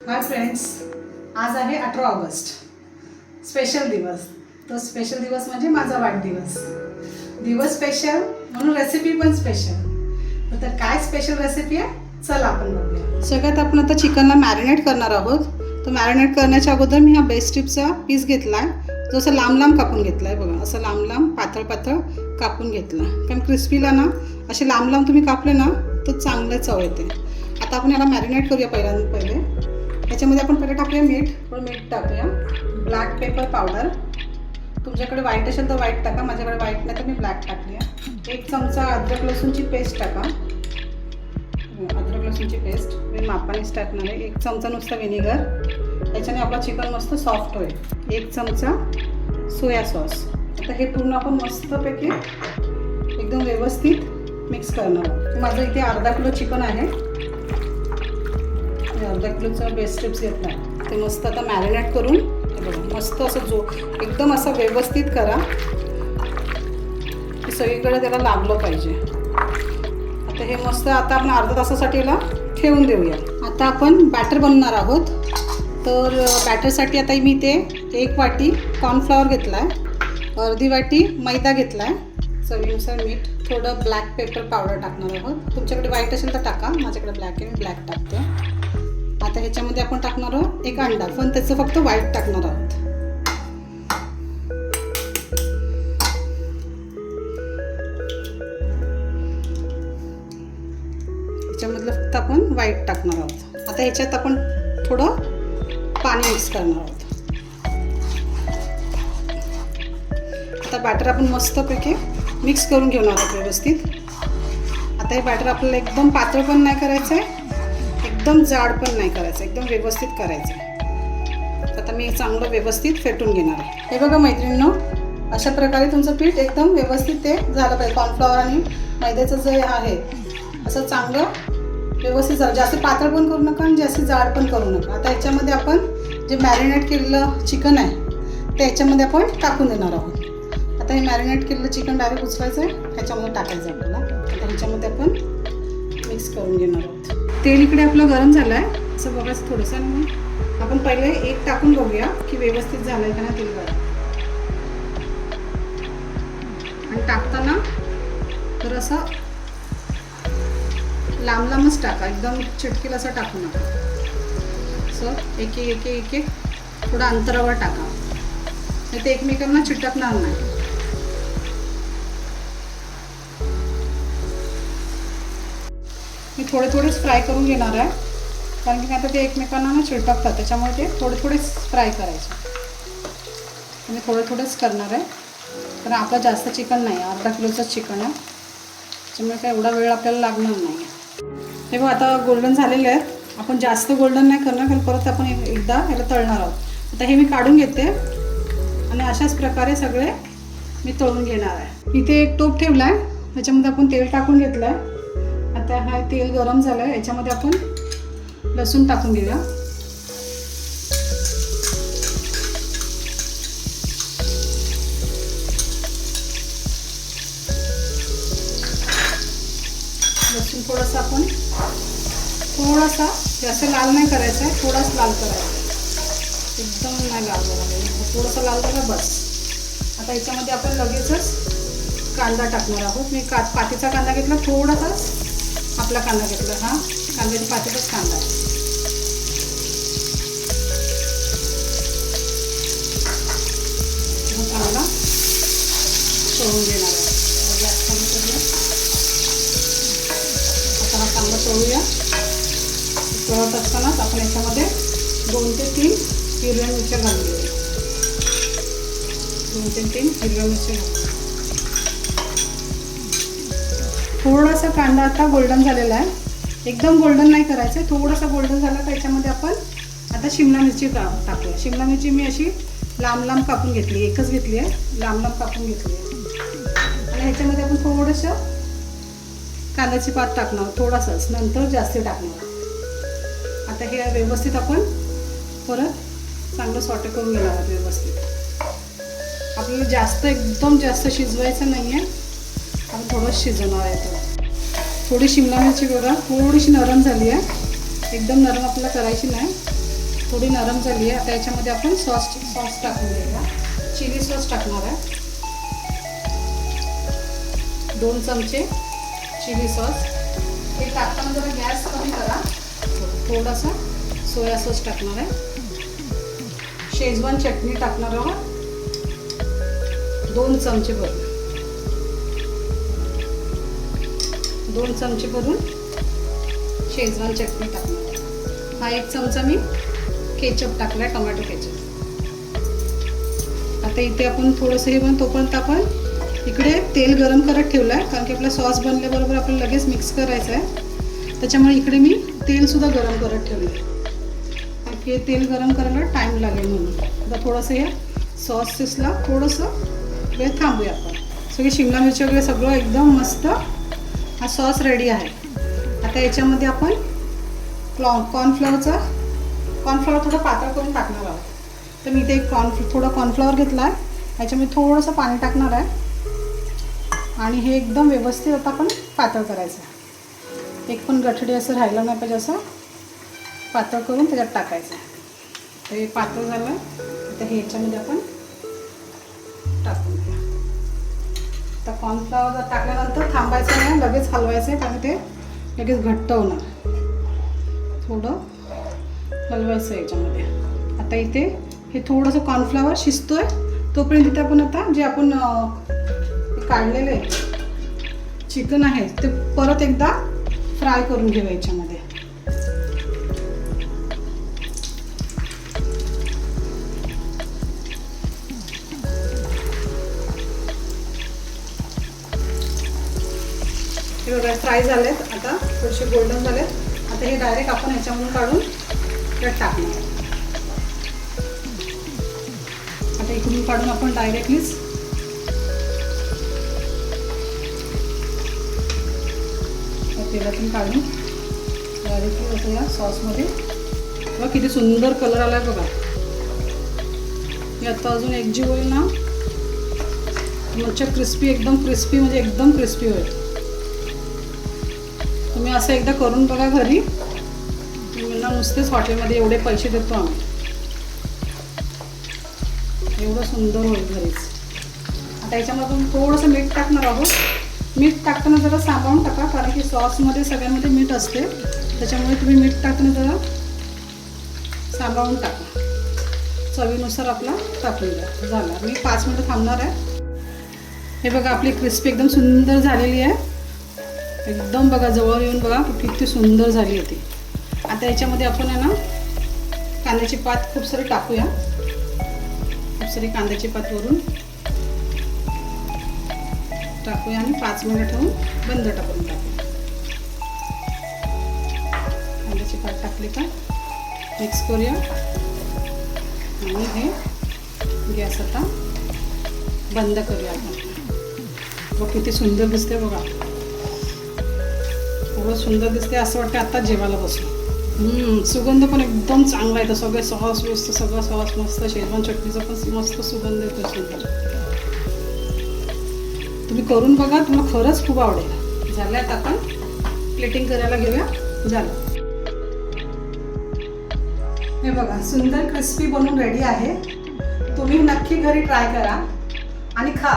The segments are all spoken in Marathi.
हाय फ्रेंड्स, आज आहे 18 ऑगस्ट, स्पेशल दिवस. तो स्पेशल दिवस म्हणजे माझा वाढदिवस. दिवस स्पेशल म्हणून रेसिपी पण स्पेशल. तर काय स्पेशल रेसिपी आहे, चला आपण बघूया. सगळ्यात आपण आता चिकनला मॅरिनेट करणार आहोत. तर मॅरिनेट करण्याच्या अगोदर मी हा बेस्ट स्ट्रिपचा पीस घेतला आहे, जो असं लांब लांब कापून घेतला आहे. बघा, असं लांब लांब पातळ पातळ कापून घेतला. कारण क्रिस्पीला ना असे लांब लांब तुम्ही कापले ना तर चांगलं चव येते. आता आपण याला मॅरिनेट करूया. पहिले याच्यामध्ये आपण पहिले टाकूया मीठ. थोडं मीठ टाकूया. ब्लॅक पेपर पावडर, तुमच्याकडे व्हाईट असेल तर व्हाईट टाका, माझ्याकडे व्हाईट नाही तर मी ब्लॅक टाकली आहे. 1 चमचा अद्रक लसूणची पेस्ट टाका. अद्रक लसूणची पेस्ट मी मापानेच टाकणार आहे. 1 चमचा नुसता व्हिनेगर, याच्याने आपला चिकन मस्त सॉफ्ट होईल. 1 चमचा सोया सॉस. आता हे पूर्ण आपण मस्तपैकी एकदम व्यवस्थित मिक्स करणार आहोत. माझं इथे अर्धा किलो चिकन आहे. अर्धा किलोचं बेस्ट स्ट्रिप्स घेतला आहे. ते मस्त आता मॅरिनेट करून बघा मस्त असं एकदम असं व्यवस्थित करा की सगळीकडे त्याला लागलं पाहिजे. आता हे मस्त आता आपण अर्धा तासासाठी याला ठेवून देऊया. आता आपण बॅटर बनवणार आहोत. तर बॅटरसाठी आता मी ते 1 वाटी कॉर्नफ्लॉवर घेतला आहे, अर्धी वाटी मैदा घेतला आहे, चवीनुसार मीठ, थोडं ब्लॅक पेपर पावडर टाकणार आहोत. तुमच्याकडे व्हाईट असेल तर टाका, माझ्याकडे ब्लॅक आहे, मी ब्लॅक टाकते. आता ह्याच्यामध्ये आपण टाकणार आहोत 1 अंडा, पण त्याचं फक्त व्हाईट टाकणार आहोत. ह्याच्यामधलं फक्त आपण व्हाईट टाकणार आहोत. आता ह्याच्यात आपण थोडं पाणी मिक्स करणार आहोत. आता बॅटर आपण मस्तपैकी मिक्स करून घेणार आहोत व्यवस्थित. आता हे बॅटर आपल्याला एकदम पातळ पण नाही करायचं आहे, एकदम जाड पण नाही करायचं, एकदम व्यवस्थित करायचं आहे. आता मी चांगलं व्यवस्थित फेटून घेणार आहे. हे बघा मैत्रिणींनो, अशा प्रकारे तुमचं पीठ एकदम व्यवस्थित ते झालं पाहिजे. कॉर्नफ्लॉवर आणि मैद्याचं जे आहे असं चांगलं व्यवस्थित झालं. जास्त पातळ पण करू नका आणि जास्त जाड पण करू नका. आता ह्याच्यामध्ये आपण जे मॅरिनेट केलेलं चिकन आहे ते ह्याच्यामध्ये आपण टाकून देणार आहोत. आता हे मॅरिनेट केलेलं चिकन डायरेक्ट उचलायचं आहे, ह्याच्यामध्ये टाकायचं आपल्याला. आता ह्याच्यामध्ये आपण मिक्स करून घेणार आहोत. तेल इकडे आपलं गरम झालं आहे, असं बघायचं थोडंसं. आणि आपण पहिले एक टाकून बघूया की व्यवस्थित झालं आहे का ना तेल गरम. आणि टाकताना तर असं लांब लांबच टाका, एकदम चिटकीला असं टाकू नका. असं एक एक थोडं अंतरावर टाका, नाही ते एकमेकांना चिटकणार नाही. मी थोडेच फ्राय करून घेणार आहे, कारण की आता ते एकमेकांना ना चिटकतात, त्याच्यामुळे ते थोडेच फ्राय करायचे. मी थोडेच करणार आहे, कारण आपलं जास्त चिकन नाही, अर्धा किलोचंच चिकन आहे, त्याच्यामुळे काय एवढा वेळ आपल्याला लागणार नाही. हे बघ आता गोल्डन झालेले आहेत. आपण जास्त गोल्डन नाही करणार, कारण परत आपण एकदा ह्याला तळणार आहोत. आता हे मी काढून घेते आणि अशाच प्रकारे सगळे मी तळून घेणार आहे. इथे एक टोप ठेवला आहे, त्याच्यामध्ये आपण तेल टाकून घेतलं आहे. आता हा तेल गरम झालं आहे, याच्यामध्ये आपण लसूण टाकून घेऊया. लसूण थोडासा जास्त लाल नाही करायचा आहे, थोडाच लाल करायचा आहे, एकदम नाही लाल करायला, थोडासा लाल करा बस. आता याच्यामध्ये आपण लगेचच कांदा टाकणार आहोत. मी पातीचा कांदा घेतला, थोडासाच आपला कांदा घेतला. हा कांद्याची पातीचाच कांदा आहे. कांदा तळून घेणार आहे. आता हा कांदा तळूया. तळत असतानाच आपण याच्यामध्ये 2 ते 3 हिरव्या मिरच्या घालून घेऊया. 2 ते 3 हिरव्या मिरच्या घालूया. थोडासा कांदा आता गोल्डन झालेला आहे, एकदम गोल्डन नाही करायचं, थोडासा गोल्डन झाला तर याच्यामध्ये आपण आता शिमला मिरची टाकूया. शिमला मिरची मी अशी लांब लांब कापून घेतली, एकच घेतली आहे, लांब लांब कापून घेतली आहे. आणि ह्याच्यामध्ये आपण थोडंसं कांद्याची पात टाकणार, थोडासाच, नंतर जास्त टाकणार. आता हे व्यवस्थित आपण परत चांगलं सॉटे करून घेणार आहोत व्यवस्थित. आपल्याला एकदम जास्त शिजवायचं नाही आहे, आपण थोडं शिजवणार आहे. थोडी शिमला मिरची बघा थोडीशी नरम झाली आहे, एकदम नरम आपल्याला करायची नाही. थोडी नरम झाली आहे. आता याच्यामध्ये आपण सॉस टाकून देऊया. चिली सॉस टाकणार आहे. 2 चमचे चिली सॉस. हे टाकताना जरा गॅस कमी करा. थोडासा सोया सॉस टाकणार आहे. शेजवान चटणी टाकणार आहोत 2 चमचे भरून. 2 चमचे भरून शेजवान चटणी टाकणार. हा 1 चमचा मी केचप टाकला आहे, टोमॅटो केचप. आता इथे आपण थोडंसं हे तोपर्यंत आपण इकडे तेल गरम करत ठेवलं आहे, कारण की आपला सॉस बनल्याबरोबर आपल्याला लगेच मिक्स करायचं आहे. त्याच्यामुळे इकडे मी तेलसुद्धा गरम करत ठेवलं आहे, कारण की तेल गरम करायला टाईम लागेल म्हणून. आता थोडंसं या सॉसेसला थोडंसं वेळ थांबूया आपण. सगळी शिमला मिरची वगैरे सगळं एकदम मस्त हा सॉस रेडी आहे. आता याच्यामध्ये आपण कॉर्नफ्लॉवर थोडं पातळ करून टाकणार आहोत. तर मी इथे थोडा कॉर्नफ्लॉवर घेतला आहे. याच्यामध्ये थोडंसं पाणी टाकणार आहे आणि हे एकदम व्यवस्थित आता आपण पातळ करायचं आहे. एक पण गठडी असं राहिलं नाही पाहिजे, असं पातळ करून त्याच्यात टाकायचं आहे. तर हे पातळ झालं. तर हे याच्यामध्ये आपण टाकून द्या. आता कॉर्नफ्लॉवर टाकल्यानंतर थांबायचं नाही, लगेच हलवायचं आहे, कारण ते लगेच घट्ट होणार. थोडं हलवायचं आहे याच्यामध्ये. आता इथे हे थोडंसं कॉर्नफ्लॉवर शिजतोय तोपर्यंत इथे आपण आता जे आपण काढलेले चिकन आहे ते परत एकदा फ्राय करून घेऊ याच्यामध्ये. हे बघा फ्राय झालेत, आता थोडेसे गोल्डन झालेत. आता हे डायरेक्ट आपण ह्याच्यामधून काढून त्यात टाकणार. आता इकडून काढून आपण डायरेक्टलीच तेलातून काढून डायरेक्टली असं या सॉसमध्ये. बघा किती सुंदर कलर आला आहे बघा. हे आता अजून एकजीव होईल ना, मच्छर क्रिस्पी, एकदम क्रिस्पी, म्हणजे एकदम क्रिस्पी होईल. तुम्ही असं एकदा करून बघा घरी. तुम्हाला नुसतेच हॉटेलमध्ये एवढे पैसे देतो आम्ही, एवढं सुंदर होईल घरीच. आता याच्यामधून थोडंसं मीठ टाकणार आहोत. मीठ टाकताना जरा सांभाळून टाका, कारण की सॉसमध्ये सगळ्यांमध्ये मीठ असते, त्याच्यामुळे तुम्ही मीठ टाकताना जरा सांभाळून टाका. चवीनुसार आपला टाकून द्या. झाला. मी 5 मिनिटं थांबणार आहे. हे बघा आपली क्रिस्पी एकदम सुंदर झालेली आहे. एकदम बघा जवळ येऊन बघा किती सुंदर झाली होती. आता याच्यामध्ये आपण आहे ना कांद्याची पात खूप सारी टाकूया. खूप सारी कांद्याची पात वरून टाकूया आणि 5 मिनिट ठेवून बंद टाकून टाकूया. कांद्याची पात टाकली का मिक्स करूया आणि हे गॅस आता बंद करूया आपण. बघ किती सुंदर दिसते बघा. एवढं सुंदर दिसते, असं वाटतं आता जेवायला बसलो. सुगंध पण एकदम चांगला येतो. सगळे सॉस मस्त, सगळं सॉस मस्त. शेजवान चटणीचा पण मस्त सुगंध येतो. सुंदर. तुम्ही करून बघा, तुम्हाला खरंच खूप आवडेल. झाल्यात आपण प्लेटिंग करायला घेऊया. झालं. हे बघा सुंदर क्रिस्पी बनून रेडी आहे. तुम्ही नक्की घरी ट्राय करा आणि खा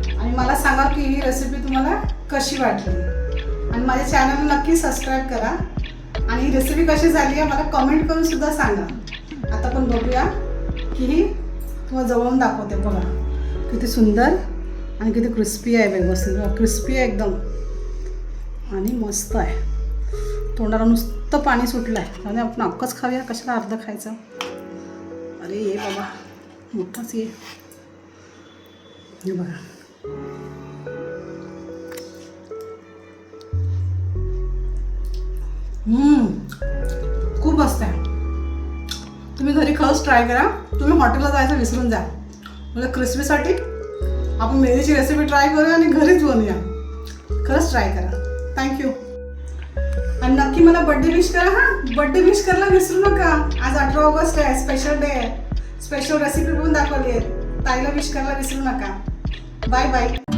आणि मला सांगा की ही रेसिपी तुम्हाला कशी वाटली. आणि माझ्या चॅनलला नक्की सबस्क्राईब करा आणि ही रेसिपी कशी झाली आहे मला कमेंट करून सुद्धा सांगा. आता आपण बघूया की ही तुम्हाला जवळून दाखवते. बघा किती सुंदर आणि किती क्रिस्पी आहे. व्यवस्थित क्रिस्पी आहे एकदम आणि मस्त आहे. तोंडाला नुसतं पाणी सुटलं आहे आणि आपण अक्कच खाऊया. कशाला अर्ध खायचं. अरे ये बाबा मोठाच ये. हे बघा खूप मस्त आहे. तुम्ही घरी खरंच ट्राय करा. तुम्ही हॉटेलला जायचं विसरून जा. म्हणजे क्रिस्पीसाठी आपण मेथीची रेसिपी ट्राय करूया आणि घरीच बनवूया. खरंच ट्राय करा. थँक्यू. आणि नक्की मला बर्थडे विश करा. हां बर्थडे विश करायला विसरू नका. आज 18 ऑगस्ट आहे. स्पेशल डे आहे. स्पेशल रेसिपी पण दाखवली आहे. ताईला विश करायला विसरू नका. Bye bye.